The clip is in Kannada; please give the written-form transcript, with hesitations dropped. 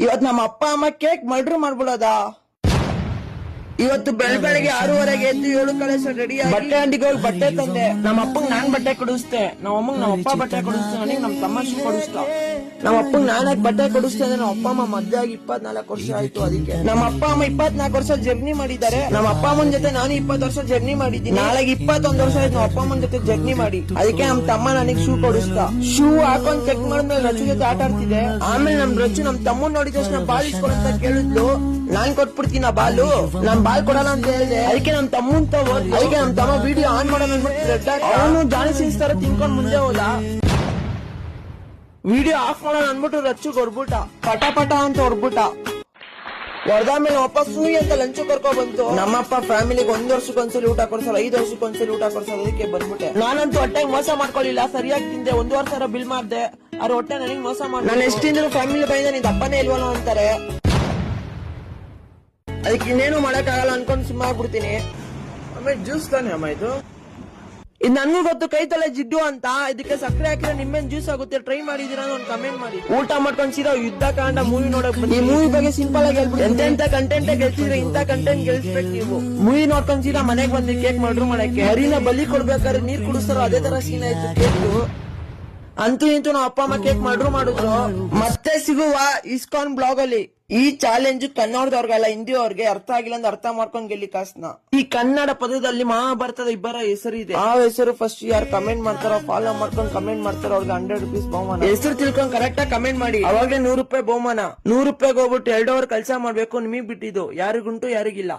ಇವತ್ ನಮ್ಮ ಅಪ್ಪ ಅಮ್ಮ ಕೇಕ್ ಮರ್ಡರ್ ಮಾಡ್ಬಿಡೋದಾ? ಇವತ್ತು ಬೆಳಗ್ಗೆ 6:30 ಎದ್ದು 7 ಕಳಸ ರೆಡಿ ಬಟ್ಟೆ ಅಂಗಡಿಗೆ ಹೋಗಿ ಬಟ್ಟೆ ತಂದೆ. ನಮ್ಮ ಅಪ್ಪಂಗ್ ನಾನ್ ಬಟ್ಟೆ ಕೊಡಿಸ್ತೆ, ನಮ್ಮ ಅಮ್ಮಂಗ್ ನಮ್ಮ ಅಪ್ಪ ಬಟ್ಟೆ ಕೊಡಿಸ್ತೆ, ನನಗೆ ನಮ್ಮ ತಮ್ಮ ಶೂ ಕೊಡಿಸ್ತ. ನಮ್ಮ ಅಪ್ಪಂಗ್ ನಾನಾಗಿ ಬಟ್ಟೆ ಕೊಡಿಸ್ತೆ ಅಂದ್ರೆ ನಮ್ಮ ಅಪ್ಪ ಅಮ್ಮ ಮದ್ವೆ ಆಗಿ 24 ವರ್ಷ ಆಯ್ತು. ಅದಕ್ಕೆ ನಮ್ಮ ಅಪ್ಪ ಅಮ್ಮ 24 ವರ್ಷ ಜರ್ನಿ ಮಾಡಿದ್ದಾರೆ. ನಮ್ಮ ಅಪ್ಪ ಅಮ್ಮನ ಜೊತೆ ನಾನು 20 ವರ್ಷ ಜರ್ನಿ ಮಾಡಿದ್ದೀನಿ. ನಾಳೆಗೆ 21 ವರ್ಷ ಆಯ್ತು ನಮ್ಮ ಅಪ್ಪ ಅಮ್ಮನ ಜೊತೆ ಜರ್ನಿ ಮಾಡಿ. ಅದಕ್ಕೆ ನಮ್ಮ ತಮ್ಮ ನನಗೆ ಶೂ ಕೊಡಿಸ್ತ. ಶೂ ಹಾಕೊಂಡ್ ಚೆಕ್ ಮಾಡಿದ್ಮೇಲೆ ರಚು ಜೊತೆ ಆಟ ಆಡ್ತಿದ್ದೆ. ಆಮೇಲೆ ನಮ್ ರಚು ನಮ್ ತಮ್ಮನ್ ನೋಡಿದ ತಕ್ಷಣ ಬಾಲ್ ಇಸ್ಕೊಡಂತ ಕೇಳಿದ್ಲು. ನಾನ್ ಕೊಟ್ಬಿಡ್ತೀನಿ ಆ ಬಾಲು, ನಮ್ ಬಾಲ್ ಕೊಡಲ್ಲ ಅಂತ ಹೇಳಿದೆ. ಅದಕ್ಕೆ ನಮ್ ತಮ್ಮನ್ ಅದಕ್ಕೆ ನಮ್ ತಮ್ಮ ವಿಡಿಯೋ ಆನ್ ಮಾಡೋಣ ಅಂದ್ಬಿಟ್ಟು ಅವನು ಜಾನಿ ಸಿನ್ಸ್ ತರ ತಿನ್ಕೊಂಡ್ ಮುಂದೆ ಹೋದ. ವಿಡಿಯೋ ಆಫ್ ಮಾಡೋಣ ಅಂದ್ಬಿಟ್ಟು ರಚ್ಚುಗ್ ಹೊರ್ಬಿಟ್ಟ, ಪಟ ಪಟ ಅಂತ ಹೊರ್ಬಿಟ್ಟ. ಹೊಡೆದಾದ್ಮೇಲೆ ಅಪ್ಪ ಸೂಯಿ ಅಂತ ಲಂಚು ಕರ್ಕೊ ಬಂತು. ನಮ್ಮಪ್ಪ ಫ್ಯಾಮಿಲಿಗೆ 1 ವರ್ಷಕ್ಕೊಂದ್ಸಲಿ ಊಟ ಕೊಡ್ಸಲ್ಲ, 5 ವರ್ಷಕ್ಕೊಂದ್ಸಲಿ ಊಟ ಕೊಡ್ಸಲ್ಲ. ಅದಕ್ಕೆ ಬಂದ್ಬಿಟ್ಟೆ. ನಾನಂತೂ ಹೊಟ್ಟೆಗೆ ಮೋಸ ಮಾಡ್ಕೊಳ್ಳಿಲ್ಲ, ಸರಿಯಾಗಿ ತಿಂದೆ. 1,500 ಬಿಲ್ ಮಾಡ್ದೆ. ಅವ್ರ ಹೊಟ್ಟೆ ನನಗೆ ಮೋಸ ಮಾಡಿ ನಾನು ಎಷ್ಟಿಂದ್ರು ಫ್ಯಾಮಿಲಿ ಬೈದ ನೀನ್ ಅಪ್ಪನೇ ಇಲ್ವಲ್ಲ ಅಂತಾರೆ. ಅದಕ್ಕೆ ಇನ್ನೇನು ಮಾಡಕ್ ಆಗಲ್ಲ ಅನ್ಕೊಂಡು ಸುಮ್ಮ ಆಗ್ಬಿಡ್ತೀನಿ. ಆಮೇಲೆ ಜ್ಯೂಸ್ ತಾನೆ ಅಮ್ಮ ಇದು ನನ್ಗೂ ಗೊತ್ತು ಕೈ ತಲೆ ಜಿಡ್ಡು ಅಂತ. ಇದಕ್ಕೆ ಸಕ್ಕರೆ ಹಾಕಿದ್ರೆ ನಿಮ್ಮೇನ್ ಜ್ಯೂಸ್ ಆಗುತ್ತೆ, ಟ್ರೈ ಮಾಡಿದೀರಾ ಒಂದು ಕಮೆಂಟ್ ಮಾಡಿ. ಊಟ ಮಾಡ್ಕೊಂಡ್ ಸೀದಾ ಯುದ್ಧ ಕಾಂಡ ಮೂವಿ ನೋಡಕ್ ಈ ಮೂವಿ ಬಗ್ಗೆ ಸಿಂಪಲ್ ಆಗಿ ಹೇಳ್ಬಿಟ್ಟು ಎಂತ ಕಂಟೆಂಟ್ ಗೆಲ್ಸಿದ್ರೆ ಇಂತ ಕಂಟೆಂಟ್ ಗೆಲ್ಸ್ಬೇಕು ನೀವು. ಮೂವಿ ನೋಡ್ಕೊಂಡ್ ಸೀದಾ ಮನೆಗ್ ಬಂದಿ ಕೇಕ್ ಮರ್ಡರ್ ಮಾಡಕ್ಕೆ. ಹರಿನ ಬಲಿ ಕೊಡ್ಬೇಕಾದ್ರೆ ನೀರ್ ಕುಡಿಸ್ತಾರೋ ಅದೇ ತರ ಸೀನ್ ಆಯ್ತು ಕೇಕ್. ಅಂತೂ ಇಂತೂ ನಾವು ಅಪ್ಪ ಅಮ್ಮ ಕೇಕ್ ಮರ್ಡರ್ ಮಾಡಿದ್ರು. ಮತ್ತೆ ಸಿಗುವ ಇಸ್ಕಾನ್ ಬ್ಲಾಗ್ ಅಲ್ಲಿ. ಈ ಚಾಲೆಂಜ್ ಕನ್ನಡದವ್ರಿಗಲ್ಲ, ಹಿಂದಿ ಅವ್ರಿಗೆ ಅರ್ಥ ಆಗಿಲ್ಲ ಅಂದ್ರೆ ಅರ್ಥ ಮಾಡ್ಕೊಂಡ್ ಗೆಲ್ಲಿ ಕಾಸ್ನ. ಈ ಕನ್ನಡ ಪದದಲ್ಲಿ ಮಹಾಭಾರತದ ಇಬ್ಬರ ಹೆಸರು ಇದೆ. ಆ ಹೆಸರು ಫಸ್ಟ್ ಯಾರು ಕಮೆಂಟ್ ಮಾಡ್ತಾರೋ, ಫಾಲೋ ಮಾಡ್ಕೊಂಡು ಕಮೆಂಟ್ ಮಾಡ್ತಾರೋ ಅವ್ರಿಗೆ 100 ರೂಪೀಸ್ ಬಹುಮಾನ. ಹೆಸರು ತಿಳ್ಕೊಂಡ್ ಕರೆಕ್ಟ್ ಆಗಿ ಕಮೆಂಟ್ ಮಾಡಿ, ಅವಾಗ್ಲೇ 100 ರೂಪಾಯಿ ಬಹುಮಾನ. 100 ರೂಪಾಯಿಗೆ ಹೋಗ್ಬಿಟ್ಟು 2 ಅವರ್ ಕೆಲಸ ಮಾಡ್ಬೇಕು. ನಿಮಗ್ ಬಿಟ್ಟಿದ್ದು, ಯಾರಿಗುಂಟು ಯಾರಿಗಿಲ್ಲ.